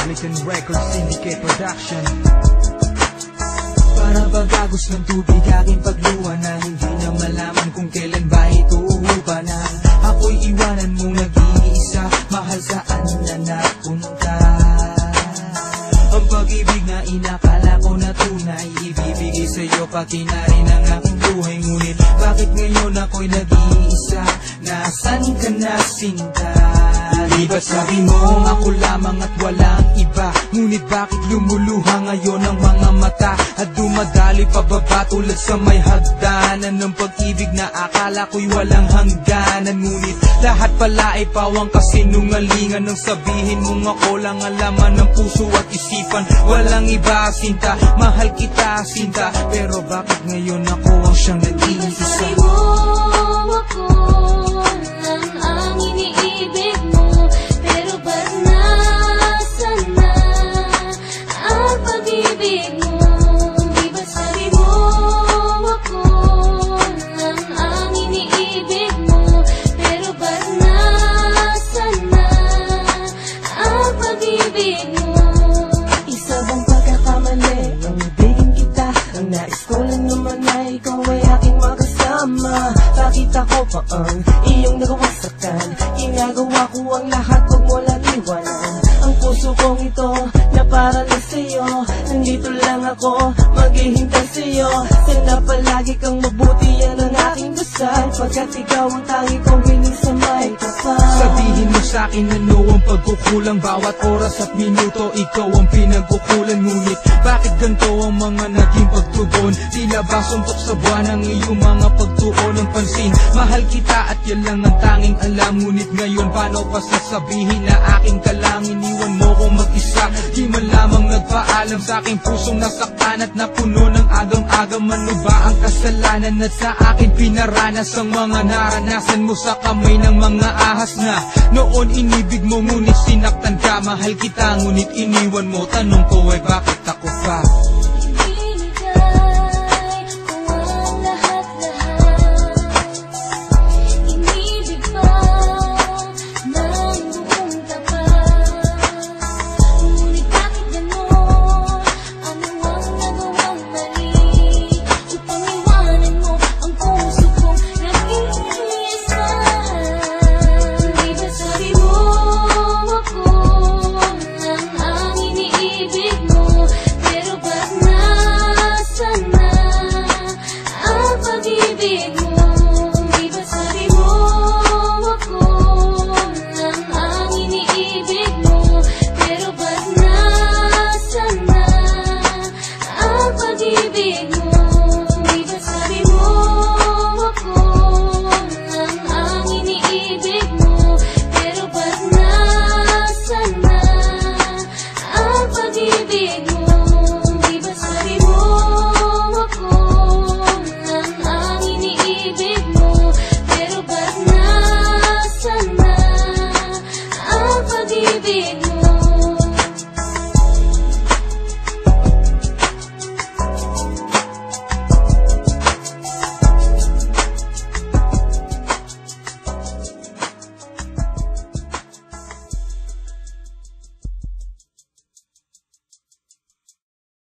Republican Records Syndicate Production. Para bagagos ng tubig aking pagluwa na hindi na malaman kung kailan ba ito uuba na. Ako'y iwanan mo nag-iisa, mahal saan na napunta. Ang pag-ibig na inakala ko na tunay, ibibigay sa'yo pati na rin ang aking buhay. Ngunit bakit ngayon ako'y nag-iisa? Nasaan ka na, sinta? Di ba't sabi mo ako lamang at walang iba? Ngunit bakit lumuluha ngayon ang mga mata at dumadali pababa tulad sa may hagdanan ng pag-ibig na akala ko'y walang hangganan? Ngunit lahat pala ay pawang kasinungalingan nang sabihin mong ako lang ang laman ng puso at isipan. Walang iba, sinta, mahal kita, sinta. Pero bakit ngayon ako ang siyang nag-iisa? Sabi mo ako lang ang iniibig mo, pero ba't nasaan na ang pag-ibig mo? Di ba sabi mo ako lang ang iniibig mo, pero ba't nasaan na ang pag-ibig mo? Isa bang pagkakamali nang ibigin kita? Ang nais ko lang naman ay ikaw ay aking makasama. Bakit ako pa ang iyong nagawasakan? Ginagawa ko ang lahat, huwag mo lang iwanan ang puso kong ito na para lang sa'yo. Nandito lang ako, maghihintay sa'yo. Sana palagi kang mabuti, yan ang aking dasal, pagkat ikaw ang tangi kong hiling sa may kapal. Sabihin mo sa'kin ano ang pagkukulang, bawat oras at minuto ikaw ang pinagkukulan. Ngunit bakit ganito ang mga naging pagtugon? Tila ba suntok sa buwan ang iyong mga pagtuon ng pansin? Mahal kita at yan lang ang tanging alam. Ngunit ngayon paano pa sasabihin na aking kalang? Iniwan mo kong mag-isa, di man lamang nagpaalam sa aking pusong nasaktan at napuno ng agam-agam. Ano ba ang kasalanan at sa akin pinaranas ang mga naranasan mo sa kamay ng mga ahas na noon inibig mo? Ngunit sinaktan ka, mahal kita ngunit iniwan mo. Tanong ko ay bakit ako pa?